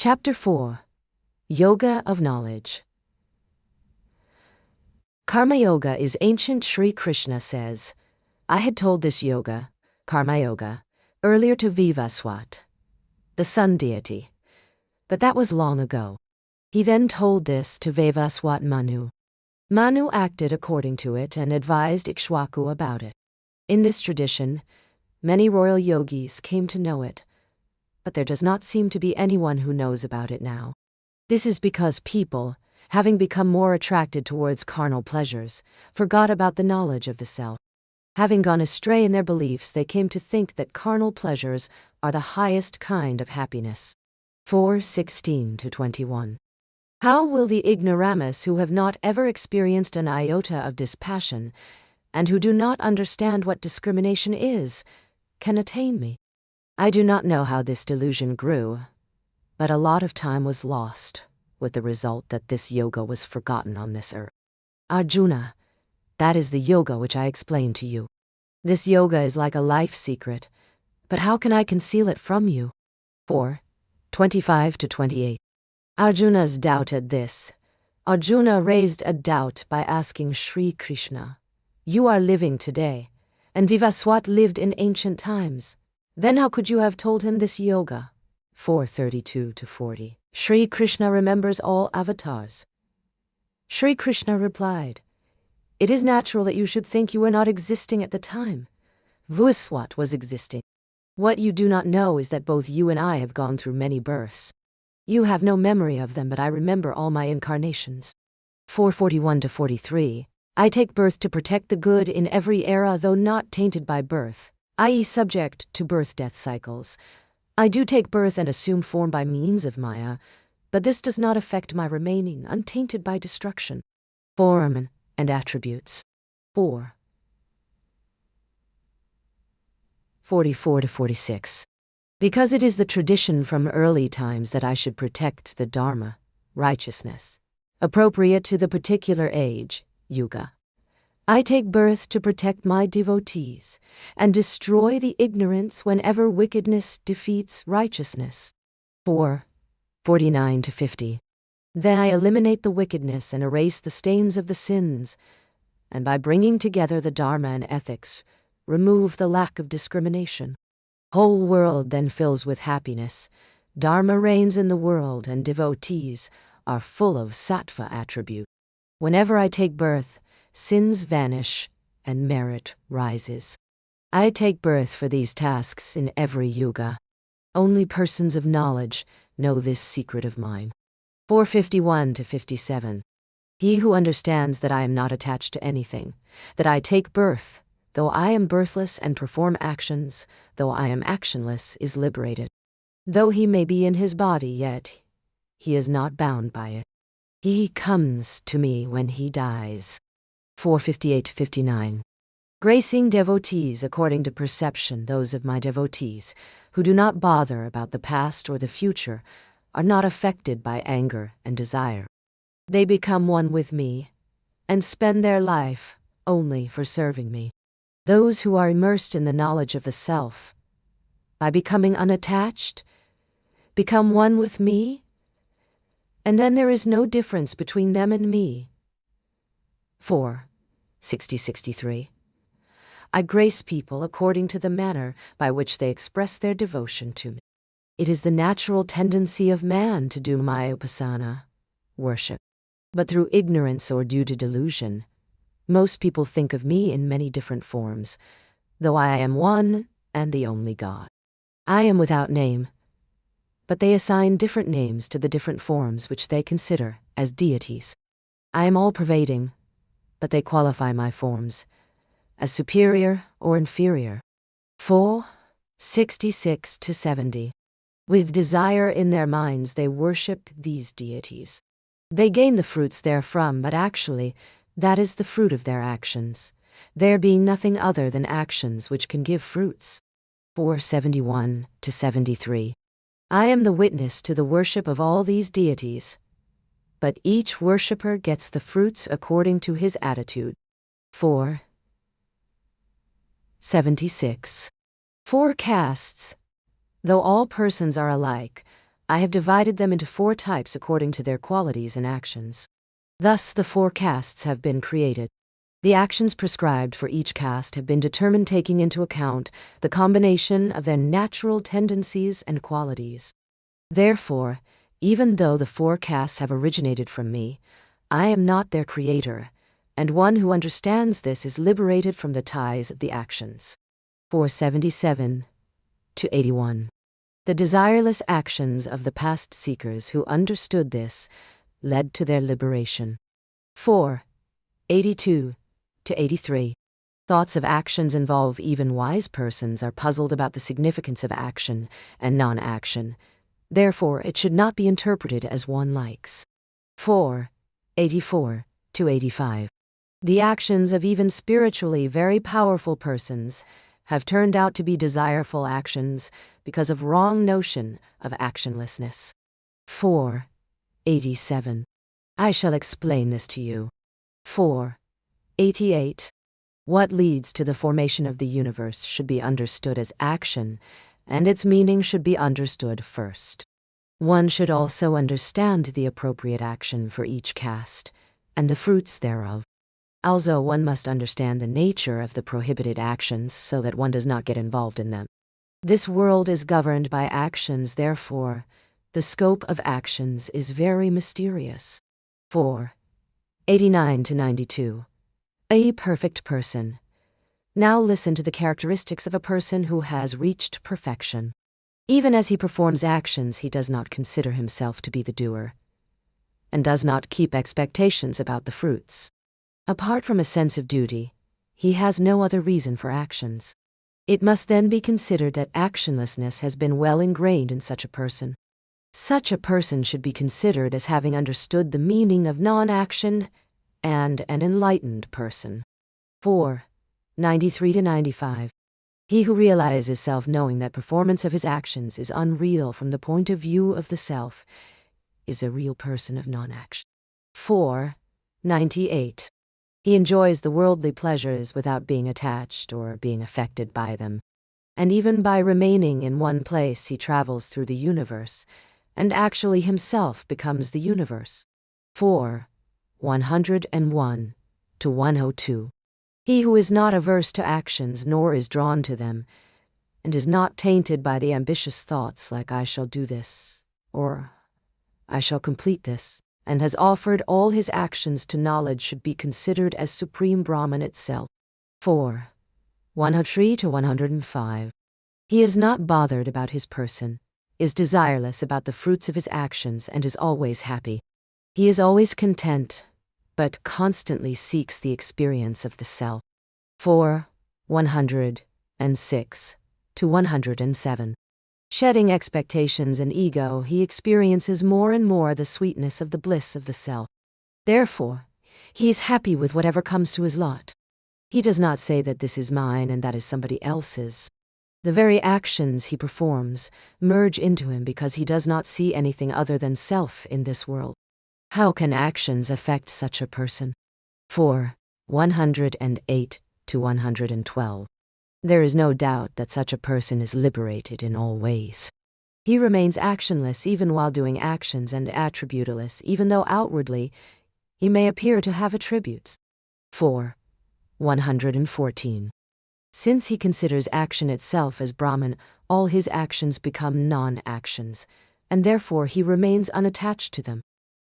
Chapter 4. Yoga of Knowledge. Karma Yoga is ancient. Sri Krishna says, I had told this yoga, Karma Yoga, earlier to Vivaswat, the sun deity. But that was long ago. He then told this to Vivaswat Manu. Manu acted according to it and advised Ikshwaku about it. In this tradition, many royal yogis came to know it, but there does not seem to be anyone who knows about it now. This is because people, having become more attracted towards carnal pleasures, forgot about the knowledge of the self. Having gone astray in their beliefs, they came to think that carnal pleasures are the highest kind of happiness. 4:16-21. How will the ignoramus who have not ever experienced an iota of dispassion, and who do not understand what discrimination is, can attain me? I do not know how this delusion grew, but a lot of time was lost, with the result that this yoga was forgotten on this earth. Arjuna, that is the yoga which I explained to you. This yoga is like a life secret, but how can I conceal it from you? 4:25-28. Arjuna's doubted this. Arjuna raised a doubt by asking Sri Krishna, You are living today, and Vivaswat lived in ancient times. Then how could you have told him this yoga? 4:32-40. Sri Krishna remembers all avatars. Sri Krishna replied, It is natural that you should think you were not existing at the time. Vivaswat was existing. What you do not know is that both you and I have gone through many births. You have no memory of them, but I remember all my incarnations. 4:41-43. I take birth to protect the good in every era, though not tainted by birth, i.e. subject to birth-death cycles. I do take birth and assume form by means of Maya, but this does not affect my remaining untainted by destruction. Form and attributes. 4:44-46. Because it is the tradition from early times that I should protect the Dharma, righteousness, appropriate to the particular age, yuga, I take birth to protect my devotees and destroy the ignorance whenever wickedness defeats righteousness. 4:49-50. Then I eliminate the wickedness and erase the stains of the sins, and by bringing together the Dharma and ethics, remove the lack of discrimination. Whole world then fills with happiness. Dharma reigns in the world, and devotees are full of sattva attribute. Whenever I take birth, sins vanish and merit rises. I take birth for these tasks in every yuga. Only persons of knowledge know this secret of mine. 4:51-57. He who understands that I am not attached to anything, that I take birth, though I am birthless, and perform actions, though I am actionless, is liberated. Though he may be in his body, yet he is not bound by it. He comes to me when he dies. 4:58-59. Gracing devotees according to perception, those of my devotees who do not bother about the past or the future are not affected by anger and desire. They become one with me and spend their life only for serving me. Those who are immersed in the knowledge of the self, by becoming unattached, become one with me, and then there is no difference between them and me. 4:60-63. I grace people according to the manner by which they express their devotion to me. It is the natural tendency of man to do my upasana, worship. But through ignorance or due to delusion, most people think of me in many different forms, though I am one and the only God. I am without name, but they assign different names to the different forms which they consider as deities. I am all-pervading, but they qualify my forms as superior or inferior. 4:66-70. With desire in their minds they worship these deities. They gain the fruits therefrom, but actually that is the fruit of their actions, there being nothing other than actions which can give fruits. 4:71-73. I am the witness to the worship of all these deities, but each worshipper gets the fruits according to his attitude. 4:76. 4 castes. Though all persons are alike, I have divided them into 4 types according to their qualities and actions. Thus the 4 castes have been created. The actions prescribed for each caste have been determined taking into account the combination of their natural tendencies and qualities. Therefore, even though the 4 castes have originated from me, I am not their creator, and one who understands this is liberated from the ties of the actions. 477 to 81. The desireless actions of the past seekers who understood this led to their liberation. 482 to 83. Thoughts of actions involve even wise persons are puzzled about the significance of action and non-action. Therefore, it should not be interpreted as one likes. 484 to 85. The actions of even spiritually very powerful persons have turned out to be desireful actions because of wrong notion of actionlessness. 487. I shall explain this to you. 488. What leads to the formation of the universe should be understood as action, and its meaning should be understood first. One should also understand the appropriate action for each caste, and the fruits thereof. Also, one must understand the nature of the prohibited actions so that one does not get involved in them. This world is governed by actions, therefore, the scope of actions is very mysterious. 489 to 92. A perfect person. Now listen to the characteristics of a person who has reached perfection. Even as he performs actions, he does not consider himself to be the doer, and does not keep expectations about the fruits. Apart from a sense of duty, he has no other reason for actions. It must then be considered that actionlessness has been well ingrained in such a person. Such a person should be considered as having understood the meaning of non-action and an enlightened person. 493 to 95. He who realizes self-knowing that performance of his actions is unreal from the point of view of the self is a real person of non-action. 498. He enjoys the worldly pleasures without being attached or being affected by them, and even by remaining in one place he travels through the universe, and actually himself becomes the universe. 101 to 102. He who is not averse to actions nor is drawn to them, and is not tainted by the ambitious thoughts like I shall do this, or I shall complete this, and has offered all his actions to knowledge should be considered as Supreme Brahman itself. 103 to 105. He is not bothered about his person, is desireless about the fruits of his actions, and is always happy. He is always content, but constantly seeks the experience of the self. 106 to 107. Shedding expectations and ego, he experiences more and more the sweetness of the bliss of the self. Therefore, he is happy with whatever comes to his lot. He does not say that this is mine and that is somebody else's. The very actions he performs merge into him because he does not see anything other than self in this world. How can actions affect such a person? 108 to 112. There is no doubt that such a person is liberated in all ways. He remains actionless even while doing actions and attributeless even though outwardly he may appear to have attributes. 114. Since he considers action itself as Brahman, all his actions become non-actions, and therefore he remains unattached to them.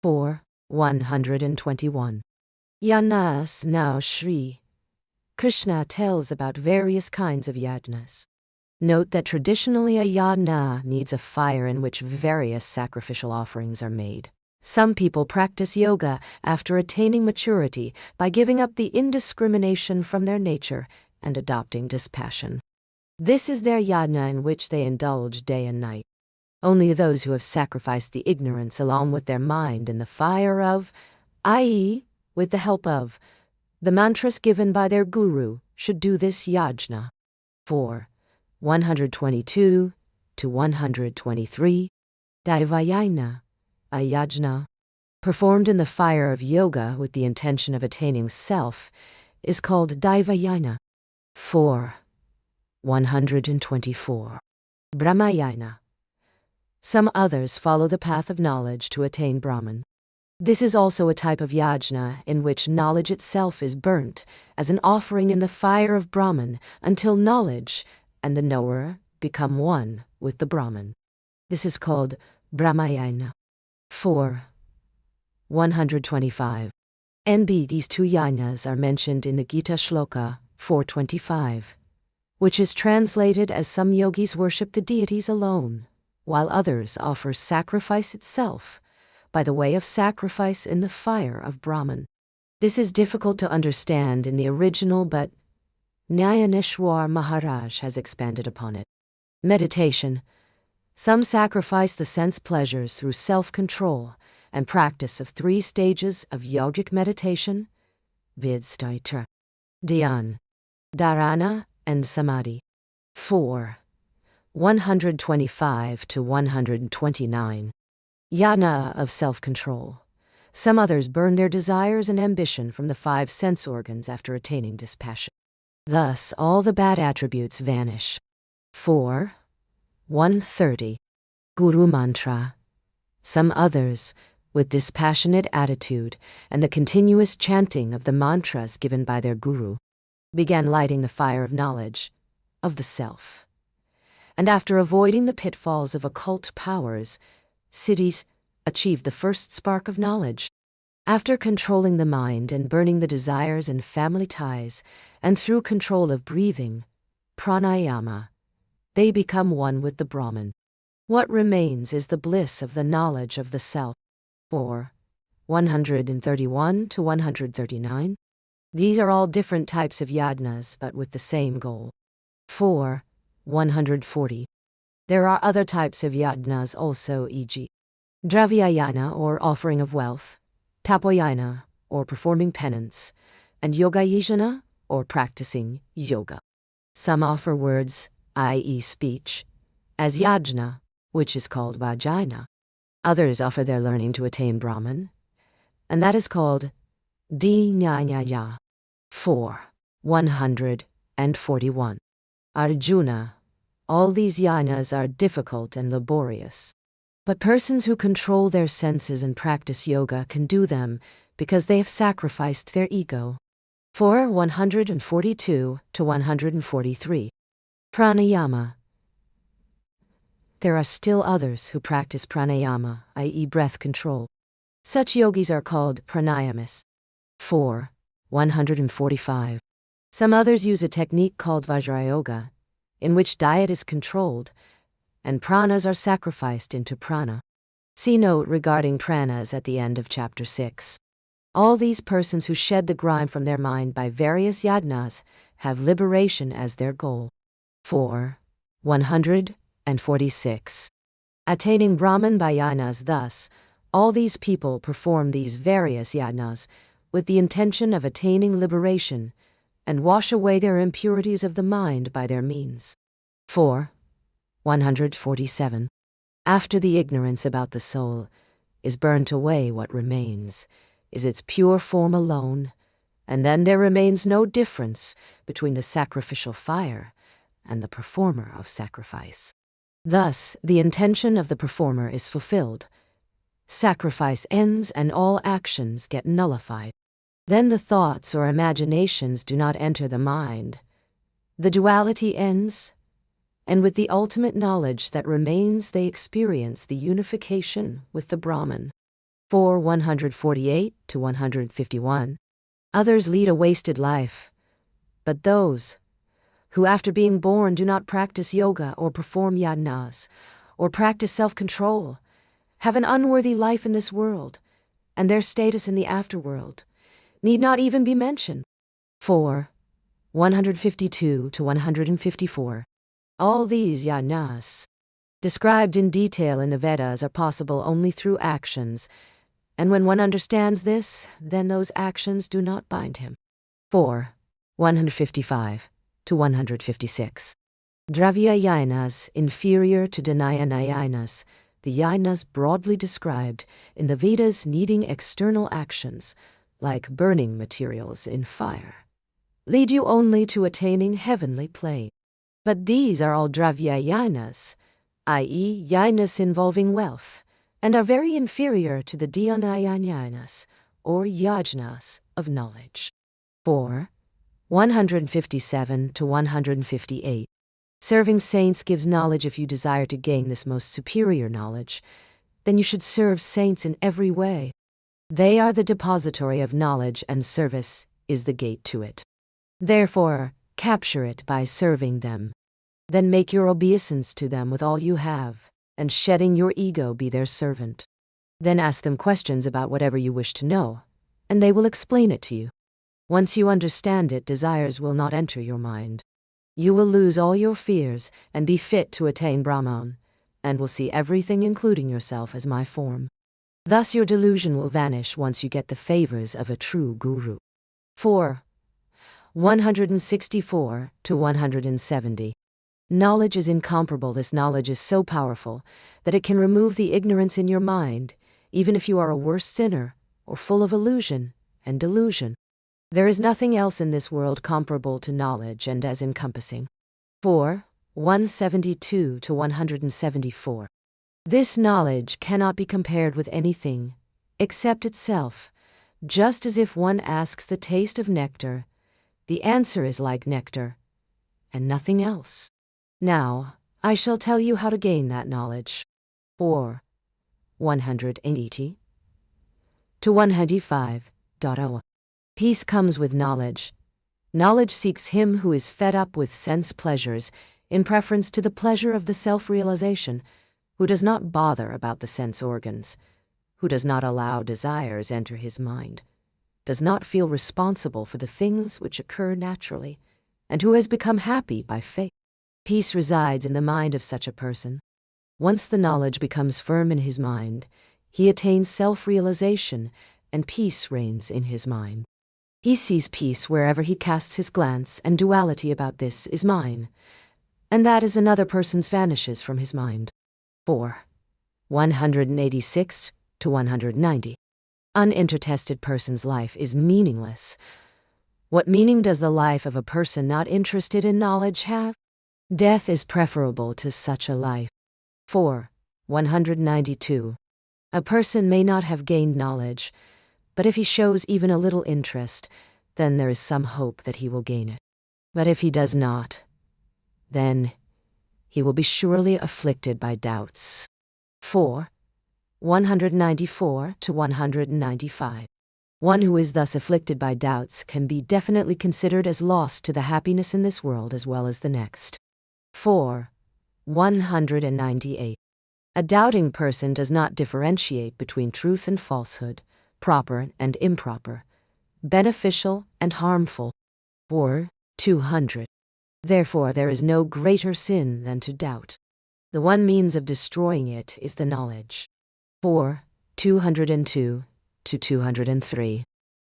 121. Yanas now Shri Krishna tells about various kinds of yajnas. Note that traditionally a yajna needs a fire in which various sacrificial offerings are made. Some people practice yoga after attaining maturity by giving up the indiscrimination from their nature and adopting dispassion. This is their yajna in which they indulge day and night. Only those who have sacrificed the ignorance along with their mind in the fire of, i.e., with the help of, the mantras given by their guru, should do this yajna. 122 to 123. Daivayana, a yajna, performed in the fire of yoga with the intention of attaining self, is called Daivayana. 124. Brahmayana, Some others follow the path of knowledge to attain Brahman. This is also a type of yajna in which knowledge itself is burnt as an offering in the fire of Brahman until knowledge and the knower become one with the Brahman. This is called Brahmayana. 4. 125. NB. These two yajnas are mentioned in the Gita Shloka 425, which is translated as some yogis worship the deities alone, while others offer sacrifice itself by the way of sacrifice in the fire of Brahman. This is difficult to understand in the original, but Dnyaneshwari Maharaj has expanded upon it. Meditation. Some sacrifice the sense pleasures through self-control and practice of 3 stages of yogic meditation, viz. Dhyan, Dharana, and Samadhi. 4. 125 to 129. Yajna of self-control. Some others burn their desires and ambition from the 5 sense organs after attaining dispassion. Thus, all the bad attributes vanish. 4. 130. Guru Mantra. Some others, with dispassionate attitude and the continuous chanting of the mantras given by their guru, began lighting the fire of knowledge, of the self. And after avoiding the pitfalls of occult powers, siddhis achieved the first spark of knowledge. After controlling the mind and burning the desires and family ties, and through control of breathing, pranayama, they become one with the Brahman. What remains is the bliss of the knowledge of the self. 4. 131 to 139. These are all different types of yajnas, but with the same goal. 4. 140. There are other types of yajnas also, e.g. Dravyayana, or offering of wealth, tapoyana, or performing penance, and yogayajna, or practicing yoga. Some offer words, i.e. speech, as yajna, which is called vajayana. Others offer their learning to attain Brahman, and that is called Dnyaneshwari. 4. 141. Arjuna. All these yajnas are difficult and laborious. But persons who control their senses and practice yoga can do them because they have sacrificed their ego. 4. 142 to 143. Pranayama. There are still others who practice pranayama, i.e. breath control. Such yogis are called pranayamists. 4. 145. Some others use a technique called vajrayoga, in which diet is controlled, and pranas are sacrificed into prana. See note regarding pranas at the end of chapter 6. All these persons who shed the grime from their mind by various yajnas have liberation as their goal. 4. 146. Attaining Brahman by yajnas. Thus, all these people perform these various yajnas with the intention of attaining liberation and wash away their impurities of the mind by their means. 4. 147. After the ignorance about the soul is burnt away, what remains is its pure form alone, and then there remains no difference between the sacrificial fire and the performer of sacrifice. Thus, the intention of the performer is fulfilled. Sacrifice ends and all actions get nullified. Then the thoughts or imaginations do not enter the mind. The duality ends, and with the ultimate knowledge that remains they experience the unification with the Brahman. 4. 148 to 151. Others lead a wasted life, but those who after being born do not practice yoga or perform yajnas, or practice self-control, have an unworthy life in this world, and their status in the afterworld need not even be mentioned. 4. 152 to 154. All these yajnas, described in detail in the Vedas, are possible only through actions, and when one understands this, then those actions do not bind him. 4. 155 to 156. Dravya yajnas inferior to dhyana yajnas, the yajnas broadly described in the Vedas needing external actions, like burning materials in fire, lead you only to attaining heavenly plane. But these are all dravya yajnas, i.e., jnana involving wealth, and are very inferior to the Dnyaneshwari, or yajnas, of knowledge. 4. 157 to 158. Serving saints gives knowledge. If you desire to gain this most superior knowledge, then you should serve saints in every way. They are the depository of knowledge, and service is the gate to it. Therefore, capture it by serving them. Then make your obeisance to them with all you have, and shedding your ego be their servant. Then ask them questions about whatever you wish to know, and they will explain it to you. Once you understand it, desires will not enter your mind. You will lose all your fears and be fit to attain Brahman, and will see everything including yourself as my form. Thus your delusion will vanish once you get the favors of a true guru. 4. 164 to 170. Knowledge is incomparable. This knowledge is so powerful that it can remove the ignorance in your mind, even if you are a worse sinner or full of illusion and delusion. There is nothing else in this world comparable to knowledge and as encompassing. 4. 172 to 174. This knowledge cannot be compared with anything except itself. Just as if one asks the taste of nectar, the answer is like nectar, and nothing else. Now, I shall tell you how to gain that knowledge. 4. 180 to 185.0. Peace comes with knowledge. Knowledge seeks him who is fed up with sense pleasures in preference to the pleasure of the self-realization, who does not bother about the sense organs, who does not allow desires enter his mind, does not feel responsible for the things which occur naturally, and who has become happy by faith. Peace resides in the mind of such a person. Once the knowledge becomes firm in his mind, he attains self-realization, and peace reigns in his mind. He sees peace wherever he casts his glance, and duality about this is mine, and that is another person's vanishes from his mind. 4. 186 to 190. Uninterested person's life is meaningless. What meaning does the life of a person not interested in knowledge have? Death is preferable to such a life. 4. 192. A person may not have gained knowledge, but if he shows even a little interest, then there is some hope that he will gain it. But if he does not, then he will be surely afflicted by doubts. 4. 194 to 195. One who is thus afflicted by doubts can be definitely considered as lost to the happiness in this world as well as the next. 4. 198. A doubting person does not differentiate between truth and falsehood, proper and improper, beneficial and harmful. 4. 200. Therefore there is no greater sin than to doubt. The one means of destroying it is the knowledge. 4. 202 to 203.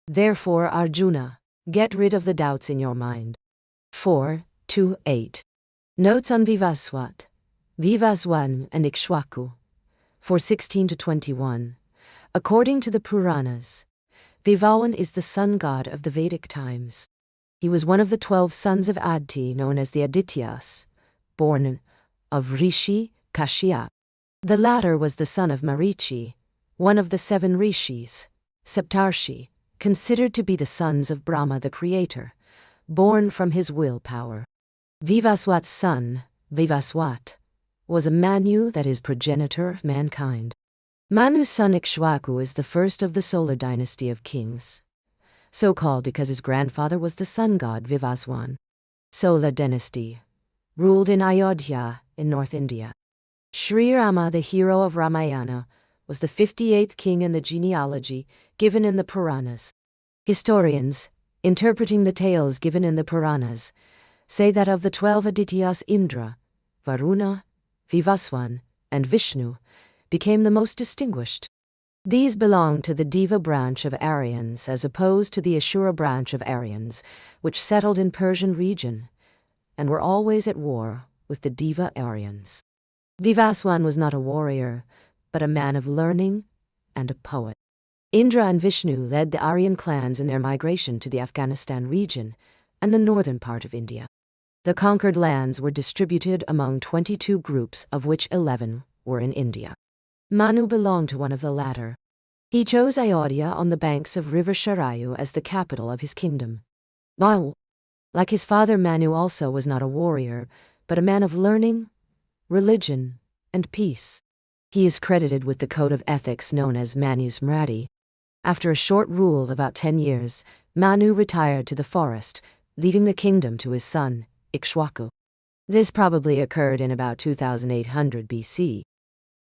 Therefore, Arjuna, get rid of the doubts in your mind. 4. 28. Notes on Vivaswat, Vivaswan and Ikshwaku. 4:16 to 21. According to the Puranas, Vivavan is the sun god of the Vedic times. He was one of the 12 sons of Aditi, known as the Adityas, born of Rishi Kashyap. The latter was the son of Marichi, one of the 7 rishis, Saptarshi, considered to be the sons of Brahma the creator, born from his willpower. Vivaswat's son, Vivaswat, was a Manu, that is progenitor of mankind. Manu's son Ikshwaku is the first of the solar dynasty of kings, so called because his grandfather was the sun god Vivaswan. Solar dynasty ruled in Ayodhya in North India. Sri Rama, the hero of Ramayana, was the 58th king in the genealogy given in the Puranas. Historians, interpreting the tales given in the Puranas, say that of the 12 Adityas, Indra, Varuna, Vivaswan, and Vishnu became the most distinguished. These belonged to the Deva branch of Aryans as opposed to the Ashura branch of Aryans, which settled in Persian region, and were always at war with the Deva Aryans. Vivaswan was not a warrior, but a man of learning and a poet. Indra and Vishnu led the Aryan clans in their migration to the Afghanistan region and the northern part of India. The conquered lands were distributed among 22 groups, of which 11 were in India. Manu belonged to one of the latter. He chose Ayodhya on the banks of river Sharayu as the capital of his kingdom. Manu, like his father Manu, also was not a warrior, but a man of learning, religion, and peace. He is credited with the code of ethics known as Manusmriti. After a short rule of about 10 years, Manu retired to the forest, leaving the kingdom to his son, Ikshwaku. This probably occurred in about 2800 BC.